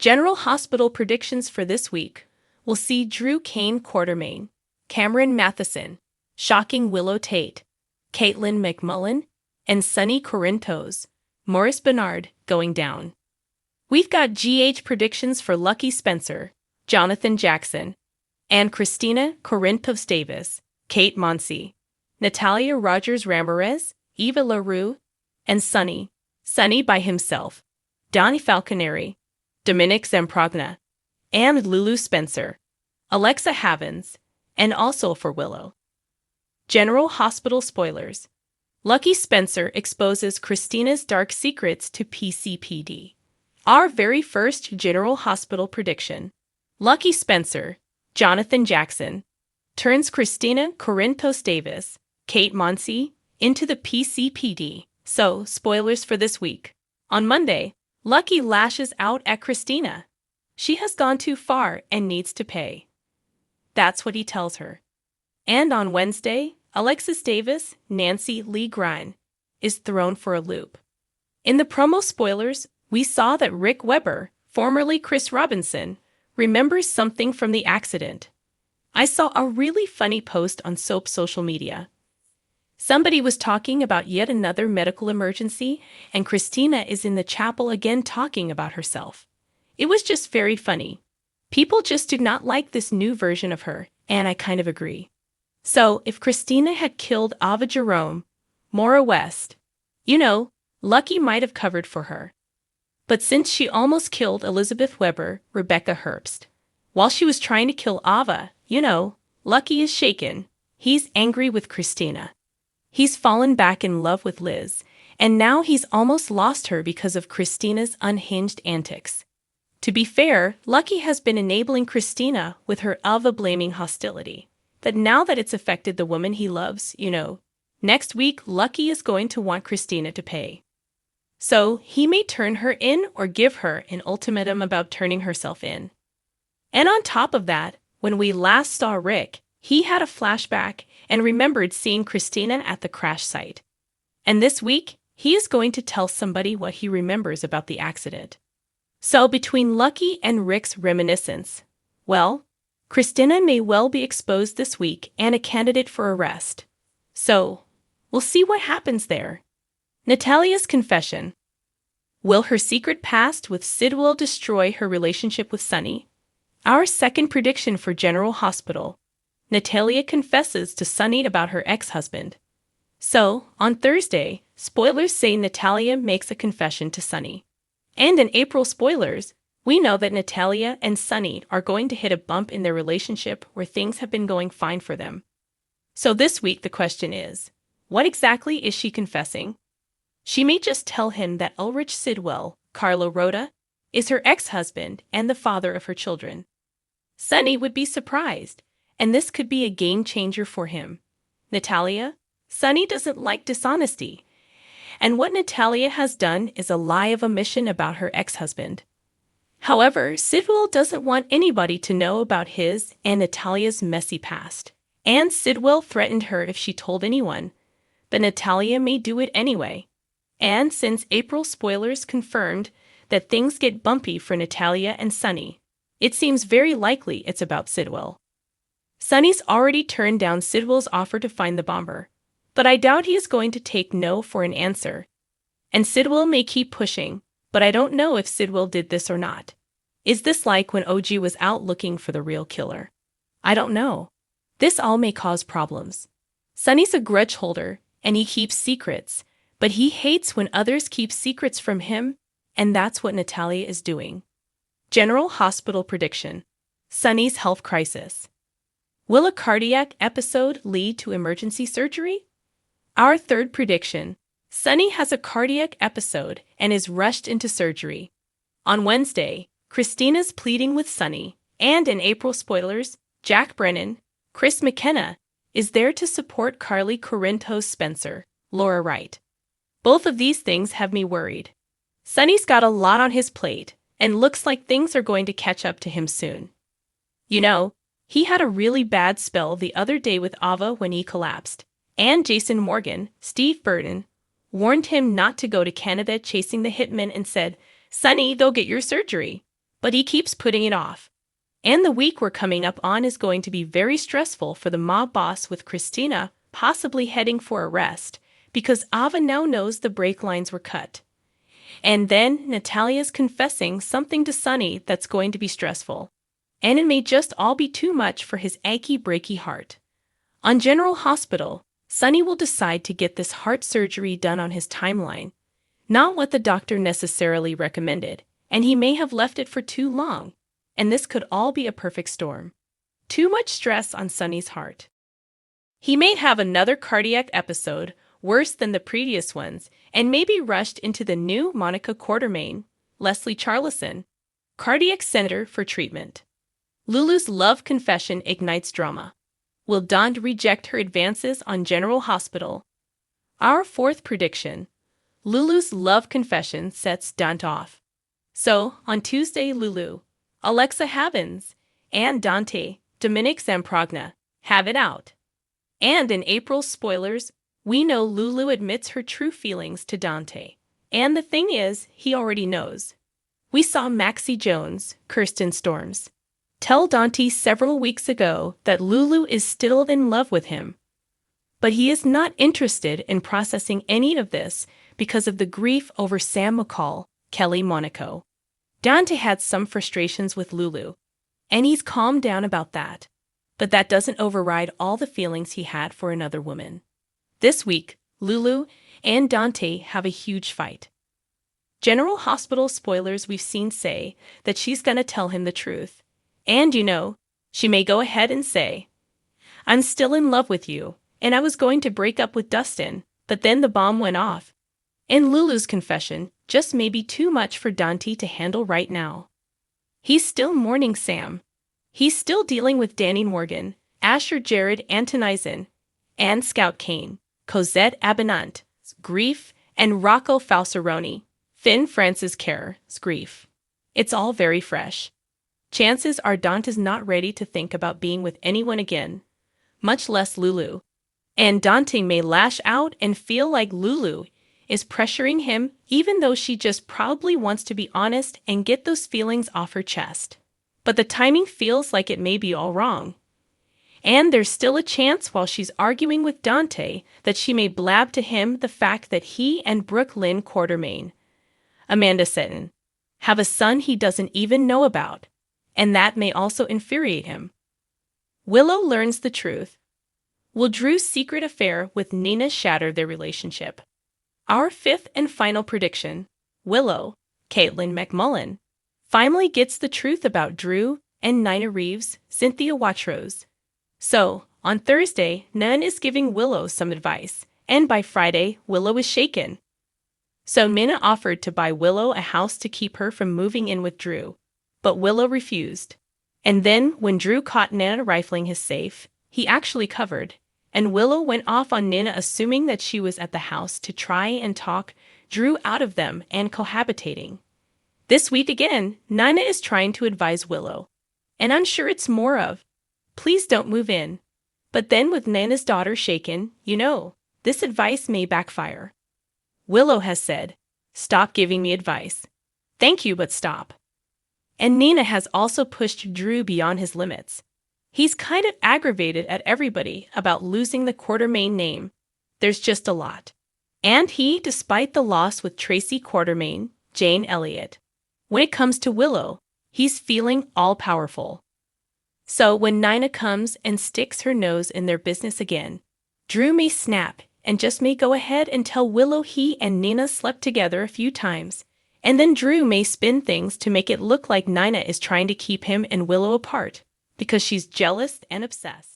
General Hospital predictions for this week. We'll see Drew Cain Quartermaine, Cameron Matheson, shocking Willow Tate, Caitlin McMullen, and Sonny Corinthos, Morris Bernard going down. We've got GH predictions for Lucky Spencer, Jonathan Jackson, and Christina Corinthos Davis, Kate Monsey, Natalia Rogers Ramirez, Eva LaRue, and Sonny by himself, Donnie Falconeri, Dominic Zamprogna, and Lulu Spencer, Alexa Havens, and also for Willow. General Hospital spoilers. Lucky Spencer exposes Christina's dark secrets to PCPD. Our very first General Hospital prediction. Lucky Spencer, Jonathan Jackson, turns Christina Corinthos Davis, Kate Monsey, into the PCPD. So, spoilers for this week. On Monday, Lucky lashes out at Christina. She has gone too far and needs to pay. That's what he tells her. And on Wednesday, Alexis Davis, Nancy Lee Grine, is thrown for a loop. In the promo spoilers, we saw that Rick Weber, formerly Chris Robinson, remembers something from the accident. I saw a really funny post on Soap social media. Somebody was talking about yet another medical emergency, and Christina is in the chapel again talking about herself. It was just very funny. People just do not like this new version of her, and I kind of agree. So, if Christina had killed Ava Jerome, Maura West, Lucky might have covered for her. But since she almost killed Elizabeth Weber, Rebecca Herbst, while she was trying to kill Ava, Lucky is shaken. He's angry with Christina. He's fallen back in love with Liz, and now he's almost lost her because of Christina's unhinged antics. To be fair, Lucky has been enabling Christina with her Ava-blaming hostility. But now that it's affected the woman he loves, next week Lucky is going to want Christina to pay. So, he may turn her in or give her an ultimatum about turning herself in. And on top of that, when we last saw Rick, he had a flashback and remembered seeing Christina at the crash site. And this week, he is going to tell somebody what he remembers about the accident. So between Lucky and Rick's reminiscence, Christina may well be exposed this week and a candidate for arrest. So, we'll see what happens there. Natalia's confession. Will her secret past with Sidwell destroy her relationship with Sonny? Our second prediction for General Hospital. Natalia confesses to Sonny about her ex-husband. So, on Thursday, spoilers say Natalia makes a confession to Sonny. And in April spoilers, we know that Natalia and Sonny are going to hit a bump in their relationship where things have been going fine for them. So this week the question is, what exactly is she confessing? She may just tell him that Ulrich Sidwell, Carlo Rota, is her ex-husband and the father of her children. Sonny would be surprised, and this could be a game changer for him. Natalia? Sonny doesn't like dishonesty. And what Natalia has done is a lie of omission about her ex-husband. However, Sidwell doesn't want anybody to know about his and Natalia's messy past. And Sidwell threatened her if she told anyone. But Natalia may do it anyway. And since April spoilers confirmed that things get bumpy for Natalia and Sonny, it seems very likely it's about Sidwell. Sonny's already turned down Sidwell's offer to find the bomber, but I doubt he is going to take no for an answer. And Sidwell may keep pushing, but I don't know if Sidwell did this or not. Is this like when OG was out looking for the real killer? I don't know. This all may cause problems. Sonny's a grudge holder, and he keeps secrets, but he hates when others keep secrets from him, and that's what Natalia is doing. General Hospital prediction. Sonny's health crisis. Will a cardiac episode lead to emergency surgery? Our third prediction. Sonny has a cardiac episode and is rushed into surgery. On Wednesday, Christina's pleading with Sonny, and in April spoilers, Jack Brennan, Chris McKenna, is there to support Carly Corinthos Spencer, Laura Wright. Both of these things have me worried. Sonny's got a lot on his plate, and looks like things are going to catch up to him soon. He had a really bad spell the other day with Ava when he collapsed, and Jason Morgan, Steve Burton, warned him not to go to Canada chasing the hitmen and said, "Sonny, they'll get your surgery." but he keeps putting it off. And the week we're coming up on is going to be very stressful for the mob boss, with Christina possibly heading for arrest because Ava now knows the brake lines were cut. And then Natalia's confessing something to Sonny that's going to be stressful. And it may just all be too much for his achy-breaky heart. On General Hospital, Sonny will decide to get this heart surgery done on his timeline. Not what the doctor necessarily recommended, and he may have left it for too long. And this could all be a perfect storm. Too much stress on Sonny's heart. He may have another cardiac episode, worse than the previous ones, and may be rushed into the new Monica Quartermaine, Leslie Charlison, cardiac center for treatment. Lulu's love confession ignites drama. Will Dante reject her advances on General Hospital? Our fourth prediction. Lulu's love confession sets Dante off. So, on Tuesday, Lulu, Alexa Havens, and Dante, Dominic Zamprogna, have it out. And in April's spoilers, we know Lulu admits her true feelings to Dante. And the thing is, he already knows. We saw Maxie Jones, Kirsten Storms, tell Dante several weeks ago that Lulu is still in love with him. But he is not interested in processing any of this because of the grief over Sam McCall, Kelly Monaco. Dante had some frustrations with Lulu, and he's calmed down about that. But that doesn't override all the feelings he had for another woman. This week, Lulu and Dante have a huge fight. General Hospital spoilers we've seen say that she's gonna tell him the truth. And she may go ahead and say, "I'm still in love with you, and I was going to break up with Dustin, but then the bomb went off." And Lulu's confession just may be too much for Dante to handle right now. He's still mourning Sam. He's still dealing with Danny Morgan, Asher Jared Antonizin, and Scout Cain, Cosette Abinant's grief, and Rocco Falsaroni, Finn Francis Kerr's grief. It's all very fresh. Chances are Dante's not ready to think about being with anyone again, much less Lulu. And Dante may lash out and feel like Lulu is pressuring him, even though she just probably wants to be honest and get those feelings off her chest. But the timing feels like it may be all wrong. And there's still a chance while she's arguing with Dante that she may blab to him the fact that he and Brooklyn Quartermaine, Amanda Seton, have a son he doesn't even know about, and that may also infuriate him. Willow learns the truth. Will Drew's secret affair with Nina shatter their relationship? Our fifth and final prediction, Willow, Caitlin McMullen, finally gets the truth about Drew and Nina Reeves, Cynthia Wattrose. So, on Thursday, Nun is giving Willow some advice, and by Friday, Willow is shaken. So Nina offered to buy Willow a house to keep her from moving in with Drew, but Willow refused. And then, when Drew caught Nina rifling his safe, he actually covered, and Willow went off on Nina, assuming that she was at the house to try and talk Drew out of them and cohabitating. This week again, Nina is trying to advise Willow, and I'm sure it's more of, "Please don't move in." But then with Nina's daughter shaken, this advice may backfire. Willow has said, "Stop giving me advice. Thank you, but stop." And Nina has also pushed Drew beyond his limits. He's kind of aggravated at everybody about losing the Quartermaine name. There's just a lot. And he, despite the loss with Tracy Quartermaine, Jane Elliott. When it comes to Willow, he's feeling all-powerful. So when Nina comes and sticks her nose in their business again, Drew may snap and just may go ahead and tell Willow he and Nina slept together a few times, and then Drew may spin things to make it look like Nina is trying to keep him and Willow apart, because she's jealous and obsessed.